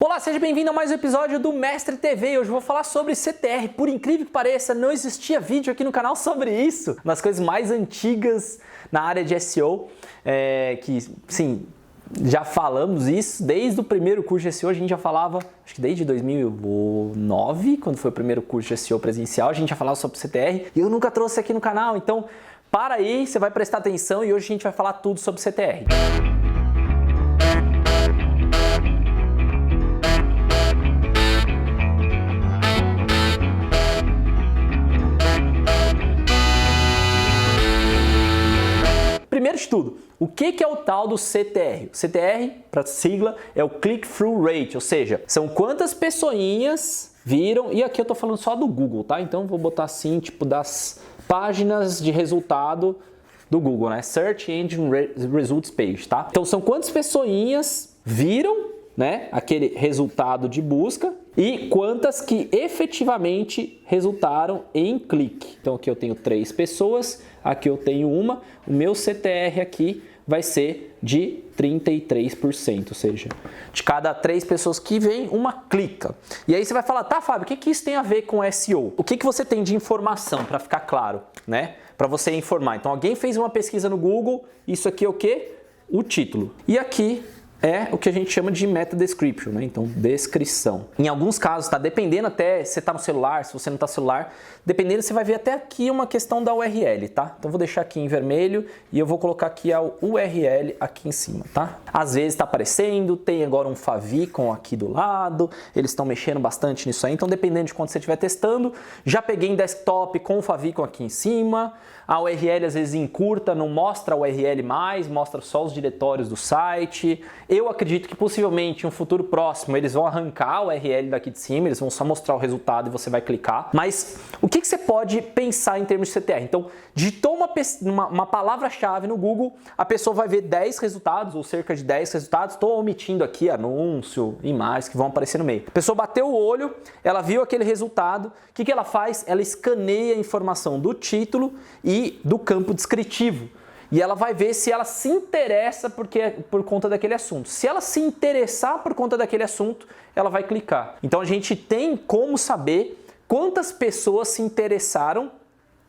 Olá, seja bem-vindo a mais um episódio do Mestre TV. Hoje eu vou falar sobre CTR. Por incrível que pareça, não existia vídeo aqui no canal sobre isso. Uma das coisas mais antigas na área de SEO, que, sim, já falamos isso desde o primeiro curso de SEO. A gente já falava, acho que desde 2009, quando foi o primeiro curso de SEO presencial, a gente já falava sobre CTR e eu nunca trouxe aqui no canal. Então, para aí, você vai prestar atenção e hoje a gente vai falar tudo sobre CTR. Primeiro de tudo, o que é o tal do CTR? O CTR, para sigla, é o Click-Through Rate, ou seja, são quantas pessoinhas viram, e aqui eu tô falando só do Google, tá? Então vou botar assim, tipo das páginas de resultado do Google, né? Search Engine Results Page, tá? Então são quantas pessoinhas viram, né, aquele resultado de busca e quantas que efetivamente resultaram em clique. Então aqui eu tenho 3 pessoas, aqui eu tenho uma, o meu CTR aqui vai ser de 33%, ou seja, de cada 3 pessoas que vem, uma clica. E aí você vai falar, tá, Fábio, o que isso tem a ver com SEO? O que você tem de informação, para ficar claro, né? Para você informar. Então alguém fez uma pesquisa no Google, isso aqui é o quê? O título. E aqui é o que a gente chama de meta description, né? Então, descrição. Em alguns casos, tá? Dependendo até se você tá no celular, se você não tá no celular, dependendo, você vai ver até aqui uma questão da URL, tá? Então, vou deixar aqui em vermelho e eu vou colocar aqui a URL aqui em cima, tá? Às vezes tá aparecendo, tem agora um favicon aqui do lado, eles estão mexendo bastante nisso aí, então dependendo de quando você estiver testando, já peguei em desktop com o favicon aqui em cima, a URL às vezes encurta, não mostra a URL mais, mostra só os diretórios do site. Eu acredito que possivelmente em um futuro próximo eles vão arrancar a URL daqui de cima, eles vão só mostrar o resultado e você vai clicar. Mas o que você pode pensar em termos de CTR? Então, digitou uma palavra-chave no Google, a pessoa vai ver 10 resultados ou cerca de 10 resultados. Estou omitindo aqui anúncio, imagens que vão aparecer no meio. A pessoa bateu o olho, ela viu aquele resultado, o que ela faz? Ela escaneia a informação do título e do campo descritivo. E ela vai ver se ela se interessa por conta daquele assunto. Se ela se interessar por conta daquele assunto, ela vai clicar. Então a gente tem como saber quantas pessoas se interessaram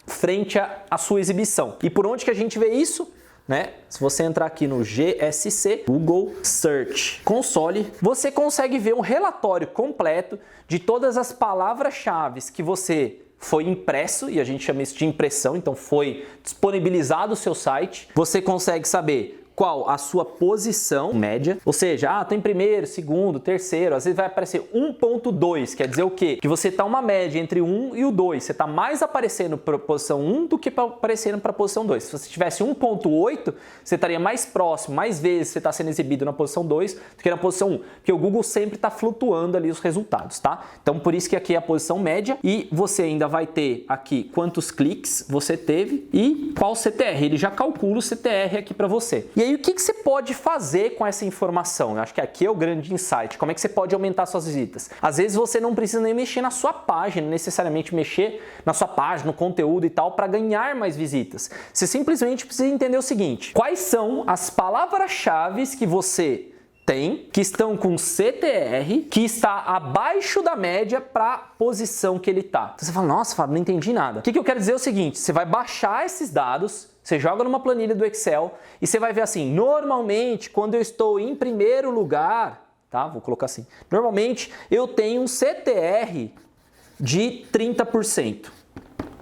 frente à sua exibição. E por onde que a gente vê isso? Né? Se você entrar aqui no GSC, Google Search Console, você consegue ver um relatório completo de todas as palavras-chave que você foi impresso, e a gente chama isso de impressão, então foi disponibilizado o seu site. Você consegue saber qual a sua posição média, ou seja, tô em primeiro, segundo, terceiro, às vezes vai aparecer 1.2, quer dizer o quê? Que você tá uma média entre o 1 e o 2, você tá mais aparecendo para a posição 1 do que aparecendo para a posição 2. Se você tivesse 1.8, você estaria mais próximo, mais vezes você está sendo exibido na posição 2 do que na posição 1, porque o Google sempre está flutuando ali os resultados, tá? Então por isso que aqui é a posição média e você ainda vai ter aqui quantos cliques você teve e qual CTR, ele já calcula o CTR aqui para você. E aí, o que você pode fazer com essa informação? Eu acho que aqui é o grande insight. Como é que você pode aumentar suas visitas? Às vezes você não precisa nem mexer na sua página, necessariamente mexer na sua página, no conteúdo e tal, para ganhar mais visitas. Você simplesmente precisa entender o seguinte: quais são as palavras-chave que você tem, que estão com CTR, que está abaixo da média para a posição que ele está. Então você fala, nossa, Fábio, não entendi nada. O que eu quero dizer é o seguinte: você vai baixar esses dados, você joga numa planilha do Excel e você vai ver assim, normalmente quando eu estou em primeiro lugar, tá? Vou colocar assim, normalmente eu tenho um CTR de 30%.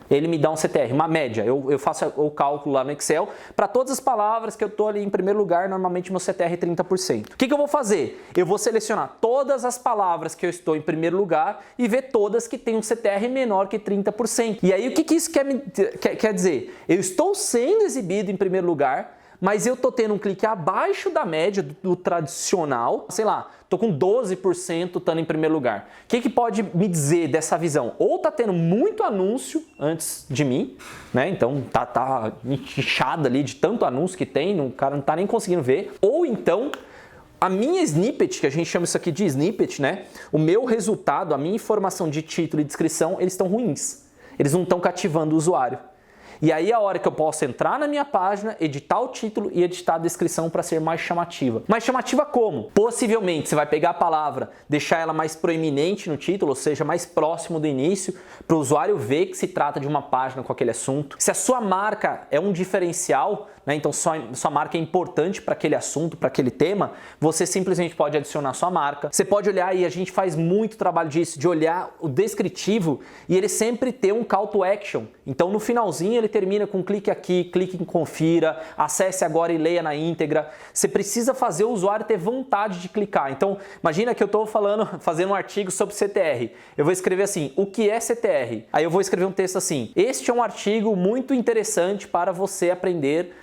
Ele me dá um CTR, uma média. Eu faço o cálculo lá no Excel. Para todas as palavras que eu estou ali em primeiro lugar, normalmente meu CTR é 30%. O que eu vou fazer? Eu vou selecionar todas as palavras que eu estou em primeiro lugar e ver todas que têm um CTR menor que 30%. E aí o que isso quer dizer? Eu estou sendo exibido em primeiro lugar, mas eu tô tendo um clique abaixo da média do tradicional, sei lá, tô com 12% estando em primeiro lugar. O que pode me dizer dessa visão? Ou tá tendo muito anúncio antes de mim, né? Então tá inchada ali de tanto anúncio que tem, o cara não tá nem conseguindo ver. Ou então a minha snippet, que a gente chama isso aqui de snippet, né? O meu resultado, a minha informação de título e descrição, eles estão ruins. Eles não estão cativando o usuário. E aí é a hora que eu posso entrar na minha página, editar o título e editar a descrição para ser mais chamativa. Mais chamativa como? Possivelmente você vai pegar a palavra, deixar ela mais proeminente no título, ou seja, mais próximo do início, para o usuário ver que se trata de uma página com aquele assunto. Se a sua marca é um diferencial, né, então sua marca é importante para aquele assunto, para aquele tema, você simplesmente pode adicionar sua marca. Você pode olhar, e a gente faz muito trabalho disso, de olhar o descritivo e ele sempre ter um call to action. Então no finalzinho ele termina com clique aqui, clique em confira, acesse agora e leia na íntegra. Você precisa fazer o usuário ter vontade de clicar. Então imagina que eu estou fazendo um artigo sobre CTR. Eu vou escrever assim, o que é CTR? Aí eu vou escrever um texto assim, este é um artigo muito interessante para você aprender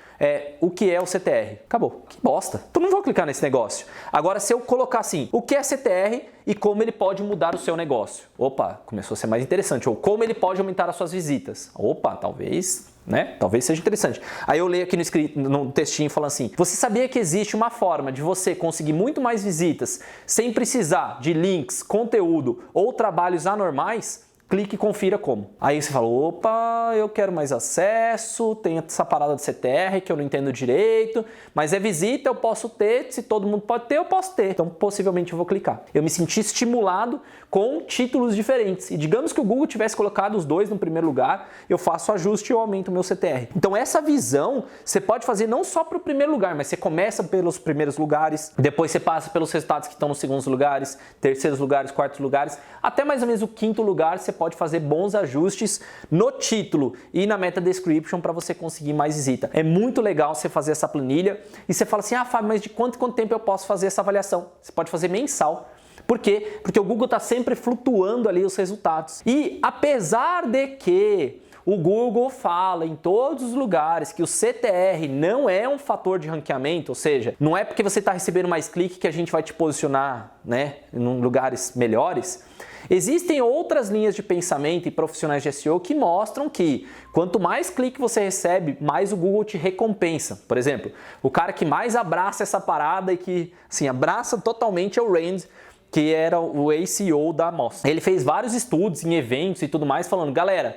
o que é o CTR. Acabou. Que bosta. Tu não vai clicar nesse negócio. Agora, se eu colocar assim, o que é CTR e como ele pode mudar o seu negócio. Opa, começou a ser mais interessante. Ou como ele pode aumentar as suas visitas. Opa, talvez, né? Talvez seja interessante. Aí eu leio aqui no textinho falando assim, você sabia que existe uma forma de você conseguir muito mais visitas sem precisar de links, conteúdo ou trabalhos anormais? Clique e confira como. Aí você fala, opa, eu quero mais acesso, tem essa parada de CTR que eu não entendo direito, mas é visita, eu posso ter, se todo mundo pode ter, eu posso ter. Então, possivelmente eu vou clicar. Eu me senti estimulado com títulos diferentes. E digamos que o Google tivesse colocado os dois no primeiro lugar, eu faço ajuste e eu aumento o meu CTR. Então, essa visão você pode fazer não só para o primeiro lugar, mas você começa pelos primeiros lugares, depois você passa pelos resultados que estão nos segundos lugares, terceiros lugares, quartos lugares, até mais ou menos o quinto lugar, você pode fazer bons ajustes no título e na meta description para você conseguir mais visita. É muito legal você fazer essa planilha e você fala assim, Fábio, mas de quanto tempo eu posso fazer essa avaliação? Você pode fazer mensal. Por quê? Porque o Google está sempre flutuando ali os resultados. E apesar de que o Google fala em todos os lugares que o CTR não é um fator de ranqueamento, ou seja, não é porque você está recebendo mais clique que a gente vai te posicionar, né, em lugares melhores. Existem outras linhas de pensamento e profissionais de SEO que mostram que quanto mais clique você recebe, mais o Google te recompensa. Por exemplo, o cara que mais abraça essa parada e que assim, abraça totalmente é o Rand, que era o ACO da amostra. Ele fez vários estudos em eventos e tudo mais falando, galera,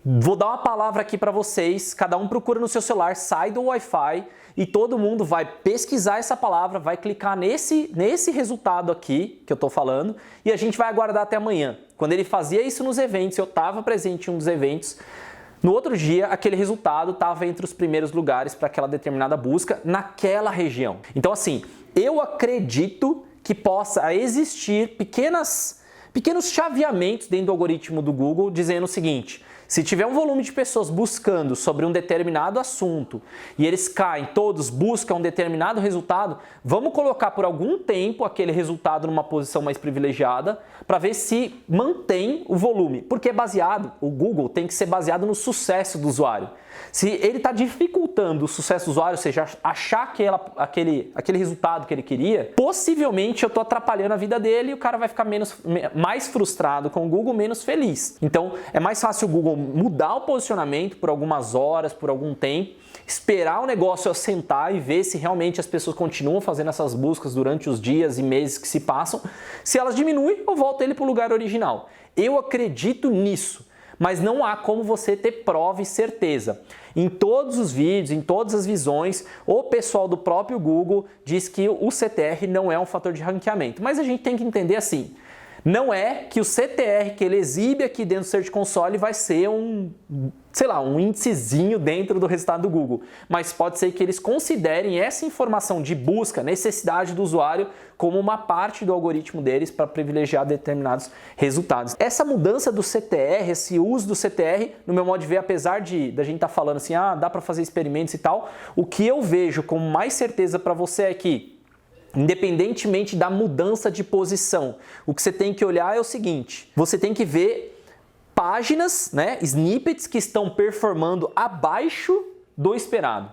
vou dar uma palavra aqui para vocês, cada um procura no seu celular, sai do Wi-Fi e todo mundo vai pesquisar essa palavra, vai clicar nesse resultado aqui que eu estou falando e a gente vai aguardar até amanhã. Quando ele fazia isso nos eventos, eu estava presente em um dos eventos, no outro dia aquele resultado estava entre os primeiros lugares para aquela determinada busca naquela região. Então assim, eu acredito que possa existir pequenos chaveamentos dentro do algoritmo do Google dizendo o seguinte, se tiver um volume de pessoas buscando sobre um determinado assunto e eles caem, todos buscam um determinado resultado, vamos colocar por algum tempo aquele resultado numa posição mais privilegiada para ver se mantém o volume. Porque é baseado, o Google tem que ser baseado no sucesso do usuário. Se ele está dificultando o sucesso do usuário, ou seja, achar aquele resultado que ele queria, possivelmente eu estou atrapalhando a vida dele e o cara vai ficar mais frustrado com o Google, menos feliz. Então, é mais fácil o Google mudar o posicionamento por algumas horas, por algum tempo, esperar o negócio assentar e ver se realmente as pessoas continuam fazendo essas buscas durante os dias e meses que se passam. Se elas diminuem, eu volto ele para o lugar original. Eu acredito nisso. Mas não há como você ter prova e certeza. Em todos os vídeos, em todas as visões, o pessoal do próprio Google diz que o CTR não é um fator de ranqueamento. Mas a gente tem que entender assim, não é que o CTR que ele exibe aqui dentro do Search Console vai ser um índicezinho dentro do resultado do Google, mas pode ser que eles considerem essa informação de busca, necessidade do usuário, como uma parte do algoritmo deles para privilegiar determinados resultados. Essa mudança do CTR, esse uso do CTR, no meu modo de ver, apesar da gente estar falando assim, dá para fazer experimentos e tal, o que eu vejo com mais certeza para você é que independentemente da mudança de posição, o que você tem que olhar é o seguinte, você tem que ver páginas, né, snippets que estão performando abaixo do esperado.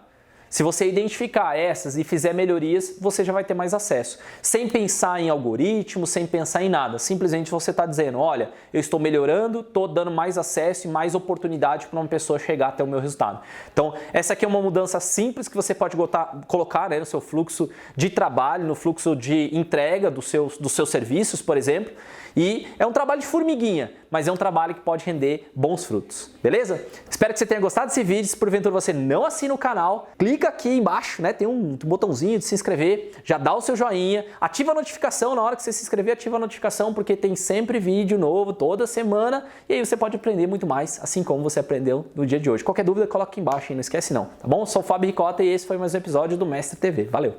Se você identificar essas e fizer melhorias, você já vai ter mais acesso. Sem pensar em algoritmo, sem pensar em nada. Simplesmente você está dizendo, olha, eu estou melhorando, estou dando mais acesso e mais oportunidade para uma pessoa chegar até o meu resultado. Então, essa aqui é uma mudança simples que você pode colocar, né, no seu fluxo de trabalho, no fluxo de entrega dos seus serviços, por exemplo. E é um trabalho de formiguinha, mas é um trabalho que pode render bons frutos, beleza? Espero que você tenha gostado desse vídeo. Se porventura você não assina o canal, clica aqui embaixo, né? Tem um botãozinho de se inscrever, já dá o seu joinha, ativa a notificação na hora que você se inscrever, ativa a notificação porque tem sempre vídeo novo toda semana e aí você pode aprender muito mais, assim como você aprendeu no dia de hoje. Qualquer dúvida, coloca aqui embaixo e não esquece não, tá bom? Eu sou o Fábio Ricota e esse foi mais um episódio do Mestre TV. Valeu!